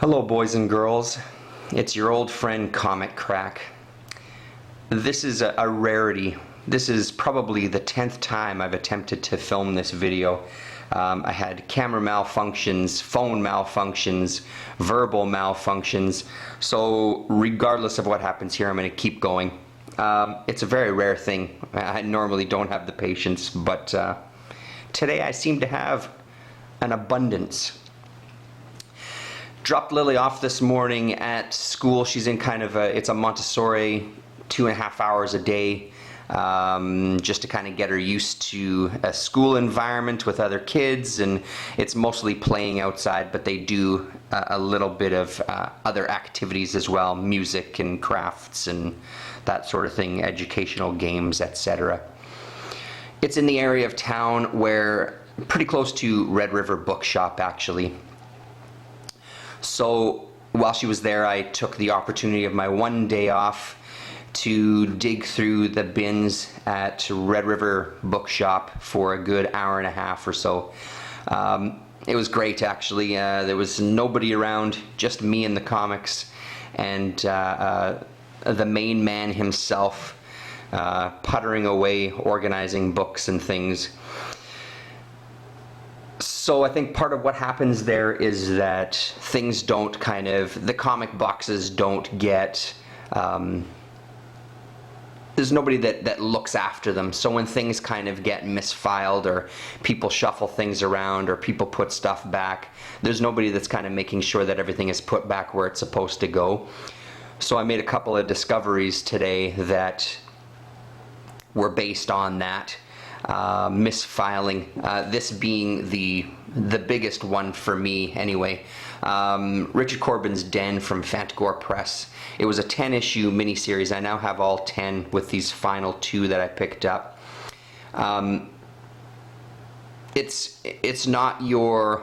Hello boys and girls, it's your old friend Comic Crack. This is a rarity. This is probably the 10th time I've attempted to film this video. I had camera malfunctions, phone malfunctions, verbal malfunctions, so regardless of what happens here, I'm going to keep going. It's a very rare thing. I normally don't have the patience, but today I seem to have an abundance. Dropped Lily off this morning at school. She's in kind of it's a Montessori, 2.5 hours a day, just to kind of get her used to a school environment with other kids, and it's mostly playing outside, but they do a little bit of other activities as well, music and crafts and that sort of thing, educational games, etc. It's in the area of town where, pretty close to Red River Bookshop actually. So while she was there, I took the opportunity of my one day off to dig through the bins at Red River Bookshop for a good hour and a half or so. It was great actually. There was nobody around, just me and the comics, and the main man himself puttering away, organizing books and things. So I think part of what happens there is that things don't the comic boxes don't get, there's nobody that looks after them. So when things kind of get misfiled, or people shuffle things around, or people put stuff back, there's nobody that's kind of making sure that everything is put back where it's supposed to go. So I made a couple of discoveries today that were based on that. Misfiling, this being the biggest one for me anyway. Richard Corbin's Den from Fantagor Press. It was a 10-issue miniseries. I now have all 10 with these final 2 that I picked up. It's not your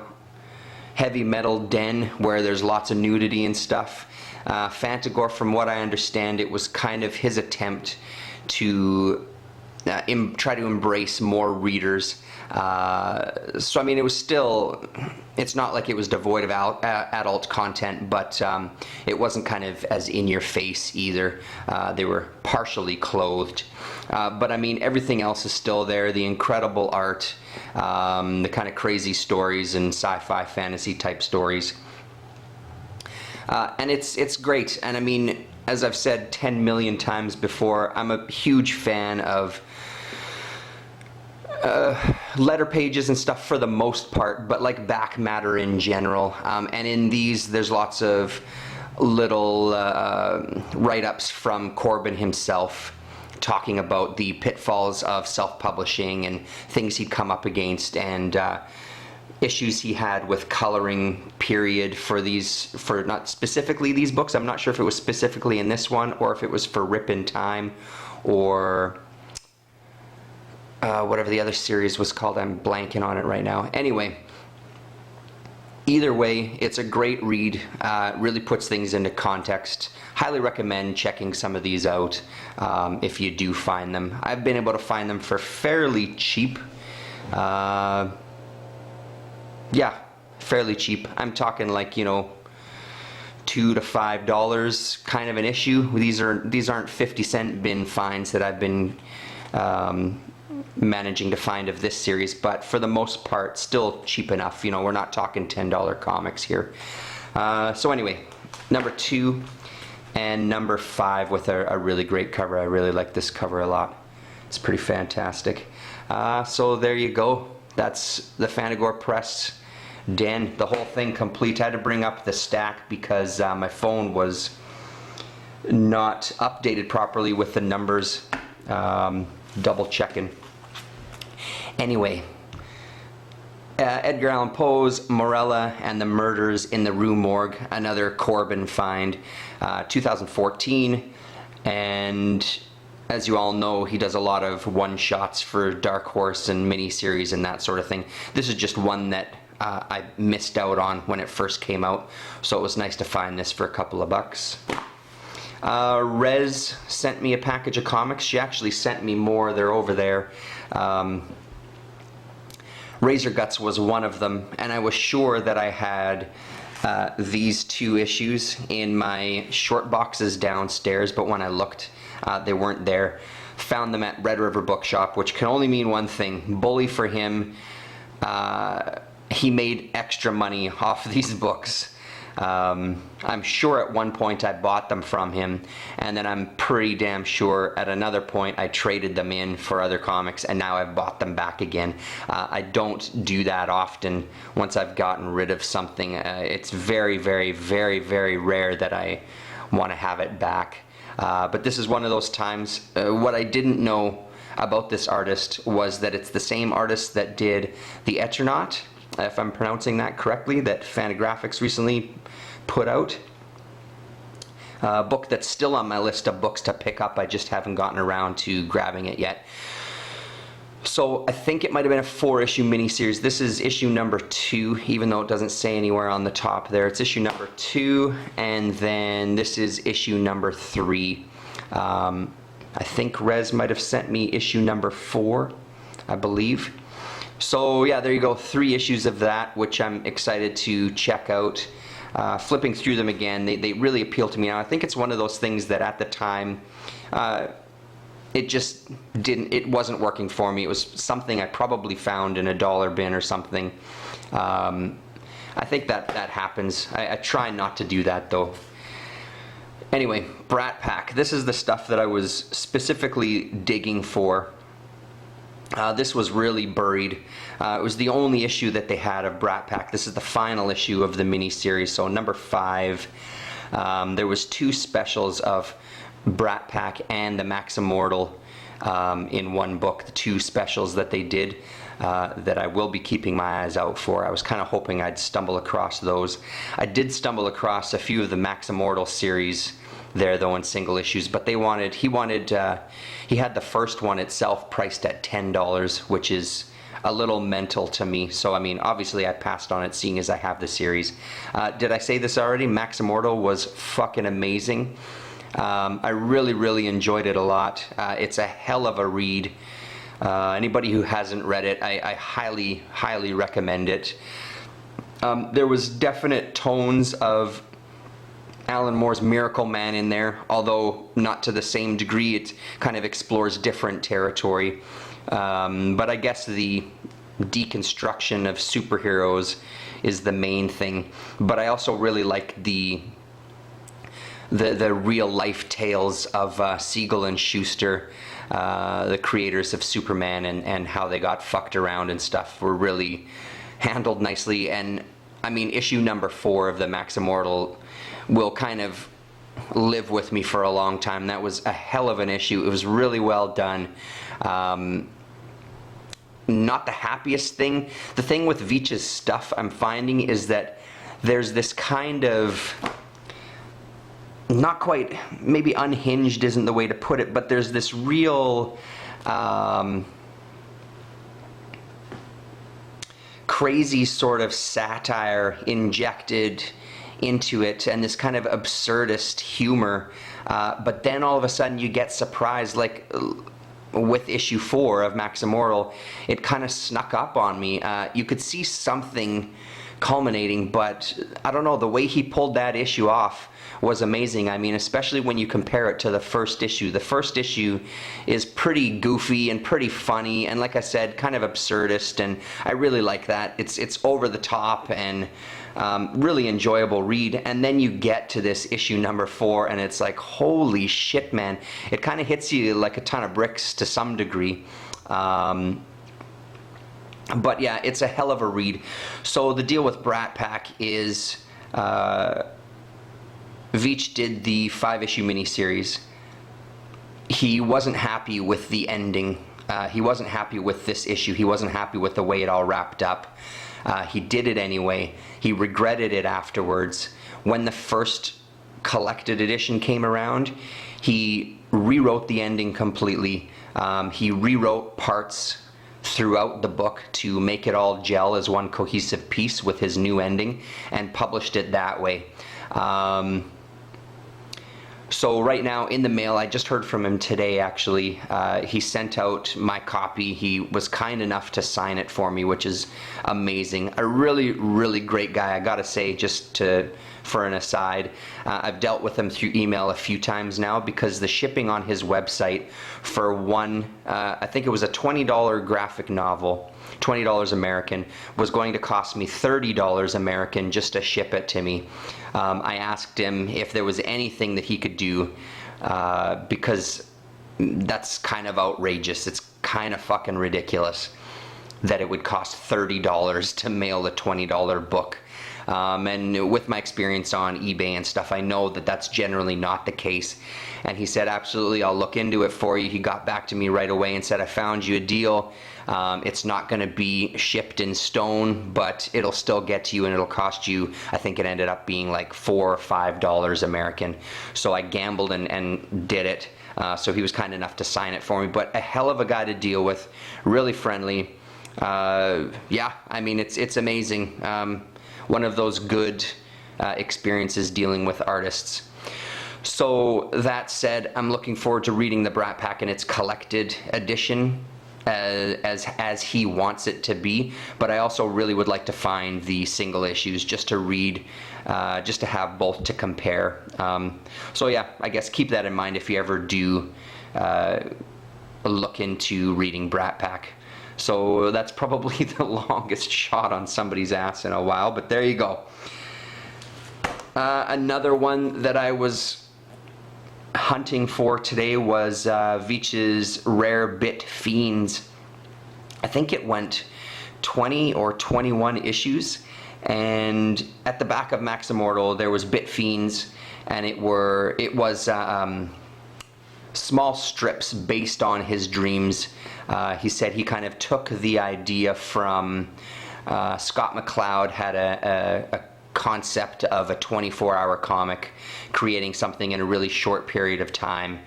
heavy metal Den where there's lots of nudity and stuff. Fantagor, from what I understand, it was kind of his attempt to try to embrace more readers. So I mean, it was still, it's not like it was devoid of adult content, but it wasn't kind of as in your face either. They were partially clothed. But I mean, everything else is still there. The incredible art, the kind of crazy stories and sci-fi fantasy type stories. And it's great. And I mean, as I've said 10 million times before, I'm a huge fan of letter pages and stuff for the most part, but like back matter in general. And in these, there's lots of little write-ups from Corbin himself, talking about the pitfalls of self-publishing and things he'd come up against, and issues he had with coloring period for not specifically these books. I'm not sure if it was specifically in this one or if it was for Rip in Time or whatever the other series was called. I'm blanking on it right now. Anyway, either way, it's a great read. Really puts things into context. Highly recommend checking some of these out if you do find them. I've been able to find them for fairly cheap. Yeah, fairly cheap. I'm talking like, you know, $2 to $5 kind of an issue. These aren't 50-cent bin finds that I've been managing to find of this series, but for the most part still cheap enough. You know, we're not talking $10 comics here. So anyway, number 2 and number 5 with a really great cover. I really like this cover a lot. It's pretty fantastic. So there you go. That's the Fantagor Press Den, the whole thing complete. I had to bring up the stack because my phone was not updated properly with the numbers. Double checking. Anyway, Edgar Allan Poe's Morella and the Murders in the Rue Morgue, another Corbin find, 2014, and as you all know, he does a lot of one-shots for Dark Horse and miniseries and that sort of thing. This is just one that I missed out on when it first came out, so it was nice to find this for a couple of bucks. Rez sent me a package of comics. She actually sent me more. They're over there. Razor Guts was one of them, and I was sure that I had these 2 issues in my short boxes downstairs, but when I looked, they weren't there. Found them at Red River Bookshop, which can only mean one thing. Bully for him. He made extra money off these books. I'm sure at one point I bought them from him, and then I'm pretty damn sure at another point I traded them in for other comics, and now I've bought them back again. I don't do that often. Once I've gotten rid of something, it's very, very, very, very rare that I want to have it back. But this is one of those times. What I didn't know about this artist was that it's the same artist that did the Eternaut, if I'm pronouncing that correctly, that Fantagraphics recently put out. A book that's still on my list of books to pick up. I just haven't gotten around to grabbing it yet. So I think it might have been a 4-issue miniseries. This is issue number 2, even though it doesn't say anywhere on the top there. It's issue number 2, and then this is issue number 3. I think Rez might have sent me issue number 4, I believe. So yeah, there you go, 3 issues of that, which I'm excited to check out. Flipping through them again, they really appeal to me. Now, I think it's one of those things that at the time, it wasn't working for me. It was something I probably found in a dollar bin or something. I think that happens. I try not to do that though. Anyway, Brat Pack. This is the stuff that I was specifically digging for. This was really buried. It was the only issue that they had of Brat Pack. This is the final issue of the miniseries, so number 5. There was 2 specials of Brat Pack and the Max Immortal in one book. The 2 specials that they did that I will be keeping my eyes out for. I was kind of hoping I'd stumble across those. I did stumble across a few of the Max Immortal series there though in single issues, but he had the first one itself priced at $10, which is a little mental to me. So I mean, obviously I passed on it seeing as I have the series. Did I say this already? Max Immortal was fucking amazing. I really enjoyed it a lot. It's a hell of a read. Anybody who hasn't read it, I highly recommend it. There was definite tones of Alan Moore's Miracle Man in there, although not to the same degree. It kind of explores different territory. But I guess the deconstruction of superheroes is the main thing. But I also really like the real life tales of Siegel and Schuster, the creators of Superman, and how they got fucked around and stuff were really handled nicely. And I mean, issue number 4 of the Max Immortal will kind of live with me for a long time. That was a hell of an issue. It was really well done. Not the happiest thing. The thing with Veitch's stuff I'm finding is that there's this kind of, not quite, maybe unhinged isn't the way to put it, but there's this real crazy sort of satire injected into it, and this kind of absurdist humor, but then all of a sudden you get surprised, like with issue 4 of Max Immortal, it kind of snuck up on me. You could see something culminating, but I don't know, the way he pulled that issue off was amazing. I mean, especially when you compare it to the first issue. The first issue is pretty goofy and pretty funny, and like I said, kind of absurdist, and I really like that. It's over the top and really enjoyable read. And then you get to this issue number 4 and it's like, holy shit, man. It kind of hits you like a ton of bricks to some degree. But yeah, it's a hell of a read. So the deal with Brat Pack is Veitch did the 5-issue miniseries. He wasn't happy with the ending. He wasn't happy with this issue. He wasn't happy with the way it all wrapped up. He did it anyway. He regretted it afterwards. When the first collected edition came around, he rewrote the ending completely. He rewrote parts throughout the book to make it all gel as one cohesive piece with his new ending, and published it that way. So right now in the mail, I just heard from him today actually. He sent out my copy. He was kind enough to sign it for me, which is amazing. A really, really great guy, I gotta say, for an aside. I've dealt with him through email a few times now because the shipping on his website for one, I think it was a $20 graphic novel, $20 American, was going to cost me $30 American just to ship it to me. I asked him if there was anything that he could do because that's kind of outrageous. It's kind of fucking ridiculous that it would cost $30 to mail a $20 book. And with my experience on eBay and stuff, I know that that's generally not the case. And he said, absolutely, I'll look into it for you. He got back to me right away and said, I found you a deal. It's not going to be shipped in stone, but it'll still get to you and it'll cost you, I think it ended up being like $4 or $5 American. So I gambled and did it. So he was kind enough to sign it for me, but a hell of a guy to deal with, really friendly. Yeah, I mean, it's amazing. One of those good experiences dealing with artists. So that said, I'm looking forward to reading the Brat Pack in its collected edition as he wants it to be, but I also really would like to find the single issues just to read, just to have both to compare. So yeah, I guess keep that in mind if you ever do look into reading Brat Pack. So that's probably the longest shot on somebody's ass in a while, but there you go. Another one that I was hunting for today was Veitch's Rare Bit Fiends. I think it went 20 or 21 issues, and at the back of Max Immortal there was Bit Fiends, and it was small strips based on his dreams. He said he kind of took the idea from Scott McCloud had a concept of a 24-hour comic, creating something in a really short period of time,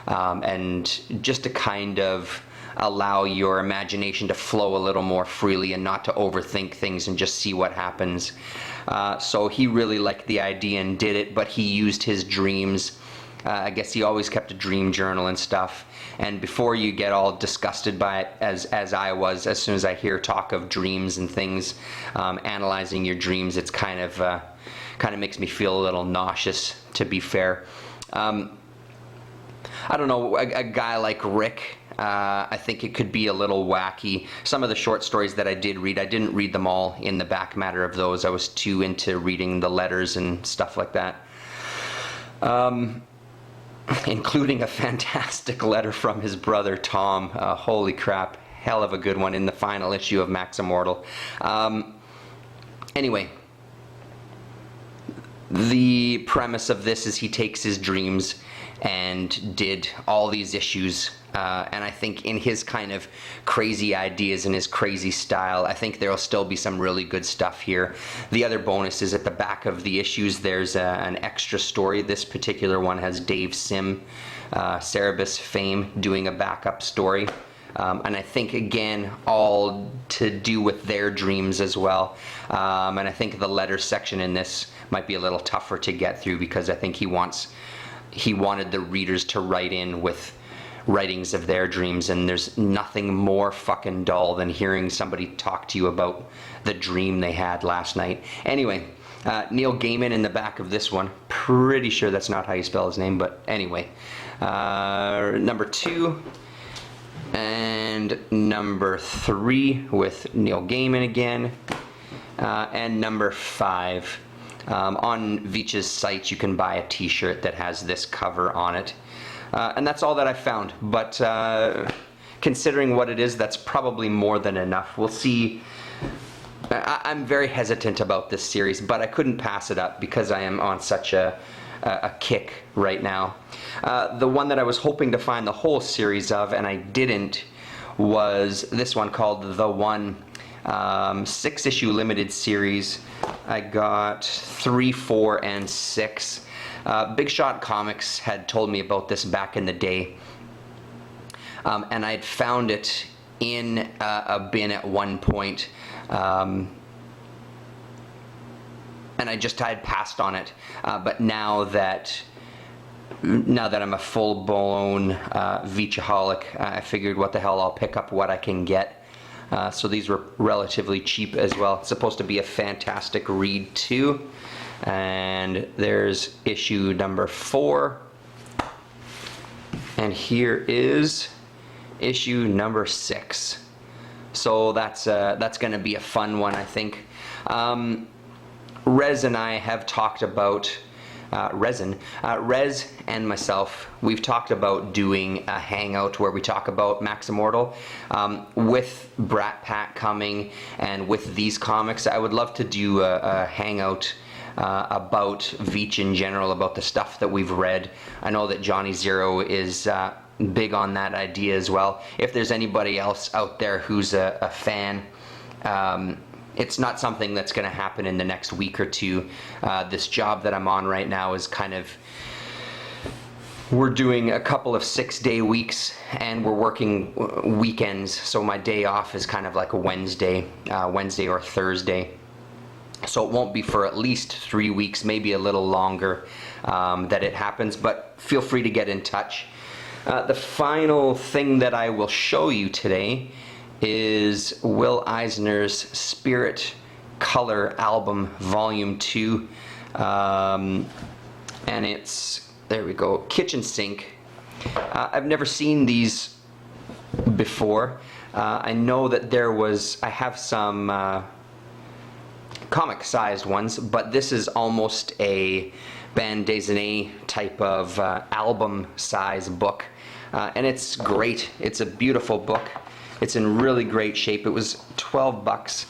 and just to kind of allow your imagination to flow a little more freely and not to overthink things and just see what happens. So he really liked the idea and did it, but he used his dreams. I guess he always kept a dream journal and stuff. And before you get all disgusted by it, as I was, as soon as I hear talk of dreams and things, analyzing your dreams, it's kind of makes me feel a little nauseous, to be fair. I don't know, a guy like Rick, I think it could be a little wacky. Some of the short stories that I did read, I didn't read them all in the back matter of those. I was too into reading the letters and stuff like that. Including a fantastic letter from his brother Tom. Holy crap, hell of a good one in the final issue of Max Immortal. Anyway, the premise of this is he takes his dreams and did all these issues, and I think in his kind of crazy ideas and his crazy style, I think there'll still be some really good stuff here. The other bonus is at the back of the issues there's an extra story. This particular one has Dave Sim, Cerebus fame, doing a backup story. And I think, again, all to do with their dreams as well. And I think the letter section in this might be a little tougher to get through because I think he wanted the readers to write in with writings of their dreams, and there's nothing more fucking dull than hearing somebody talk to you about the dream they had last night. Anyway, Neil Gaiman in the back of this one. Pretty sure that's not how you spell his name, but anyway. Number 2 and number 3 with Neil Gaiman again, and number 5. On Veitch's site you can buy a t-shirt that has this cover on it. And that's all that I found, but considering what it is, that's probably more than enough. We'll see. I'm very hesitant about this series, but I couldn't pass it up because I am on such a kick right now. The one that I was hoping to find the whole series of, and I didn't, was this one called The One. 6-issue limited series. I got 3, 4, and 6. Big Shot Comics had told me about this back in the day, and I'd found it in a bin at one point, and I had passed on it, but now that now that I'm a full-blown Veachaholic, I figured what the hell, I'll pick up what I can get. So these were relatively cheap as well. It's supposed to be a fantastic read too. And there's issue number 4. And here is issue number 6. So that's going to be a fun one, I think. Rez and I have talked about Rez and myself, we've talked about doing a hangout where we talk about Max Immortal. With Brat Pack coming and with these comics, I would love to do a hangout about Veach in general, about the stuff that we've read. I know that Johnny Zero is big on that idea as well. If there's anybody else out there who's a fan, it's not something that's going to happen in the next week or two. This job that I'm on right now is kind of, we're doing a couple of 6-day weeks and we're working weekends, so my day off is kind of like a Wednesday or Thursday. So it won't be for at least 3 weeks, maybe a little longer, that it happens, but feel free to get in touch. The final thing that I will show you today is Will Eisner's Spirit Color album volume 2, and it's, there we go, Kitchen Sink. I've never seen these before. I know that I have some comic sized ones, but this is almost a bande dessinée type of album size book, and it's great. It's a beautiful book. It's in really great shape. It was 12 bucks.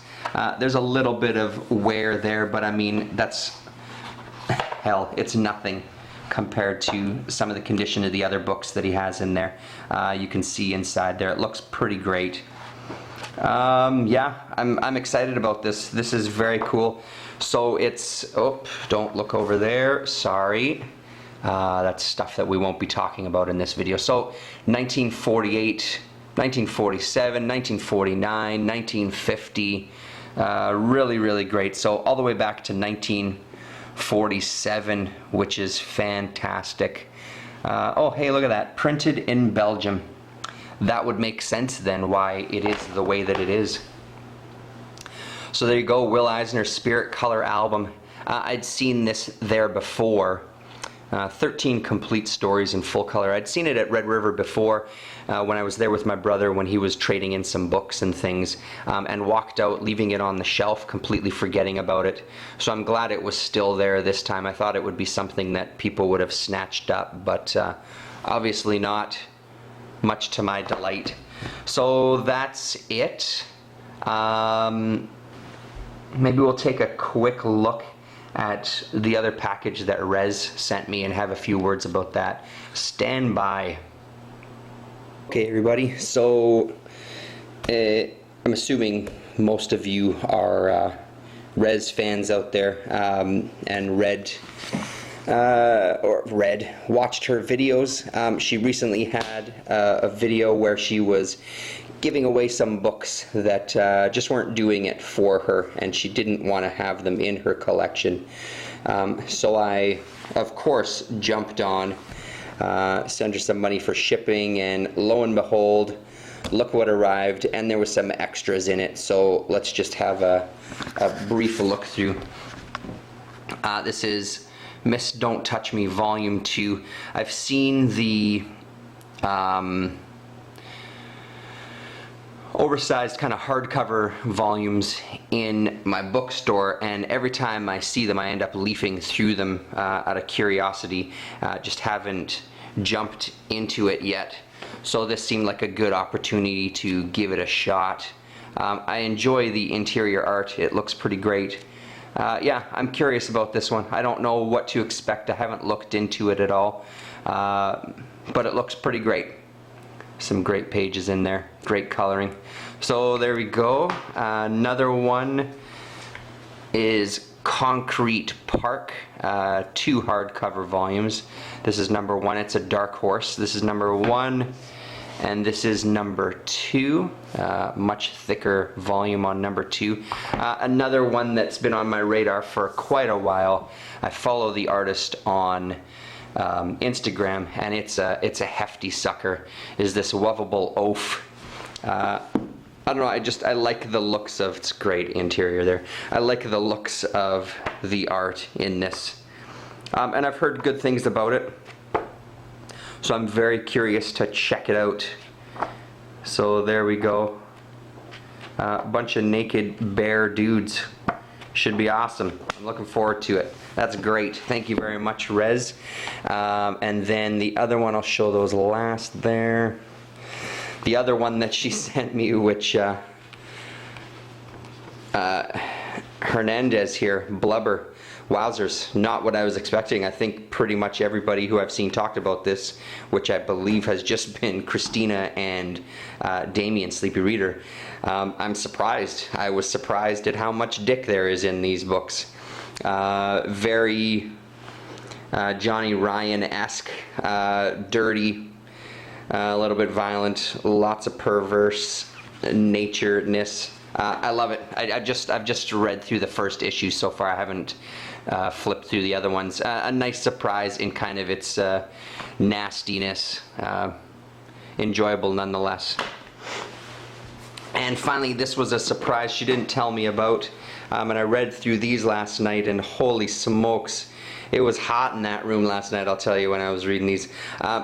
There's a little bit of wear there, but I mean, that's, hell, it's nothing compared to some of the condition of the other books that he has in there. You can see inside there, it looks pretty great. Yeah, I'm excited about this. This is very cool. So it's, oh, don't look over there, sorry. That's stuff that we won't be talking about in this video. So 1948, 1947, 1949, 1950, really, really great. So all the way back to 1947, which is fantastic. Oh, hey, look at that, printed in Belgium. That would make sense then why it is the way that it is. So there you go, Will Eisner's Spirit Color album. I'd seen this there before. 13 complete stories in full color. I'd seen it at Red River before when I was there with my brother when he was trading in some books and things, and walked out leaving it on the shelf, completely forgetting about it. So I'm glad it was still there this time. I thought it would be something that people would have snatched up, but obviously not, much to my delight. So that's it. Maybe we'll take a quick look at the other package that Rez sent me and have a few words about that. Stand by. Okay, everybody, so I'm assuming most of you are Rez fans out there, and watched her videos. She recently had a video where she was giving away some books that just weren't doing it for her, and she didn't want to have them in her collection. So I, of course, jumped on, sent her some money for shipping, and lo and behold, look what arrived, and there was some extras in it. So let's just have a brief look through. This is Miss Don't Touch Me Volume 2. I've seen the oversized kind of hardcover volumes in my bookstore, and every time I see them I end up leafing through them out of curiosity. Just haven't jumped into it yet, so this seemed like a good opportunity to give it a shot. I enjoy the interior art, it looks pretty great. Yeah, I'm curious about this one. I don't know what to expect, I haven't looked into it at all, but it looks pretty great. Some great pages in there, great coloring. So there we go. Another one is Concrete Park, 2 hardcover volumes. This is number 1, it's a Dark Horse. This is number 1, and this is number 2. Much thicker volume on number 2. Another one that's been on my radar for quite a while. I follow the artist on Instagram, and it's a hefty sucker. Is this Lovable Oaf? I don't know. I like the looks of. It's great interior there. I like the looks of the art in this, and I've heard good things about it. So I'm very curious to check it out. So there we go. A bunch of naked bear dudes. Should be awesome. I'm looking forward to it. That's great. Thank you very much, Rez. And then the other one, I'll show those last there. The other one that she sent me, which Hernandez here, Blubber. Wowzers, not what I was expecting. I think pretty much everybody who I've seen talked about this, which I believe has just been Christina and Damien, Sleepy Reader. I'm surprised. I was surprised at how much dick there is in these books. Very Johnny Ryan-esque, dirty, a little bit violent, lots of perverse natureness. I love it. I've just read through the first issue so far. I haven't flipped through the other ones. A nice surprise in kind of its nastiness. Enjoyable nonetheless. And finally, this was a surprise she didn't tell me about. And I read through these last night, and holy smokes, it was hot in that room last night, I'll tell you, when I was reading these.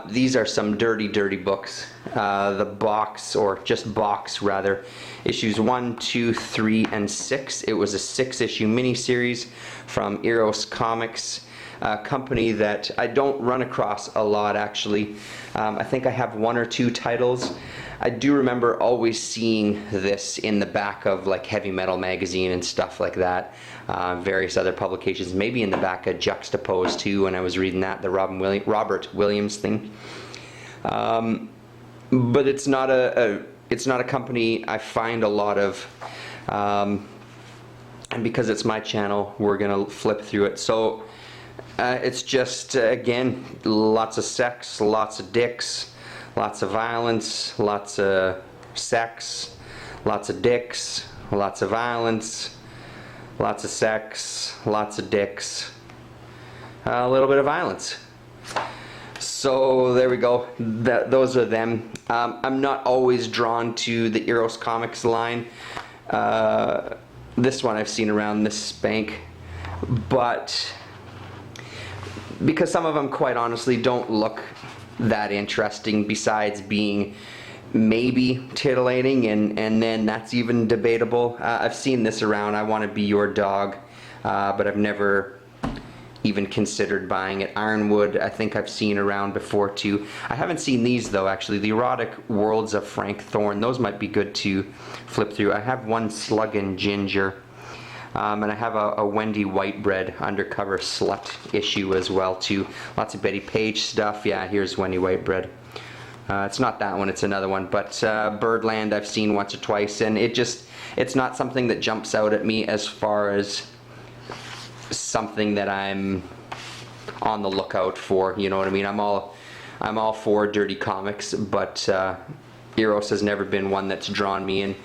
These are some dirty, dirty books. The box, or just box rather, issues 1, 2, 3, and 6. It was a 6-issue miniseries from Eros Comics, a company that I don't run across a lot, actually. I think I have 1 or 2 titles. I do remember always seeing this in the back of like Heavy Metal magazine and stuff like that. Various other publications, maybe in the back of Juxtaposed too, when I was reading that, the Robert Williams thing. But it's not a company I find a lot of, and because it's my channel, we're gonna flip through it. So it's just again, lots of sex, lots of dicks, lots of violence, lots of sex, lots of dicks, lots of violence, lots of sex, lots of dicks, a little bit of violence. So there we go. Those are them. I'm not always drawn to the Eros Comics line. This one I've seen around this spank, but because some of them, quite honestly, don't look that interesting, besides being maybe titillating, and then that's even debatable. I've seen this around, I Want to Be Your Dog, but I've never even considered buying it. Ironwood, I think I've seen around before too. I haven't seen these though, actually. The Erotic Worlds of Frank Thorne, those might be good to flip through. I have one Slug and Ginger, and I have a Wendy Whitebread Undercover Slut issue as well too. Lots of Betty Page stuff. Yeah, here's Wendy Whitebread. It's not that one, it's another one, but Birdland I've seen once or twice, and it's not something that jumps out at me as far as something that I'm on the lookout for, you know what I mean? I'm all for dirty comics, but Eros has never been one that's drawn me in.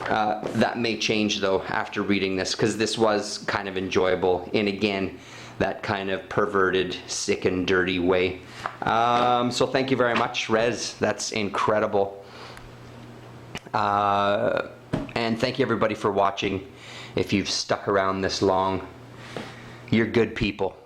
That may change though after reading this, because this was kind of enjoyable in, again, that kind of perverted, sick and dirty way. So thank you very much, Rez. That's incredible. And thank you everybody for watching. If you've stuck around this long, you're good people.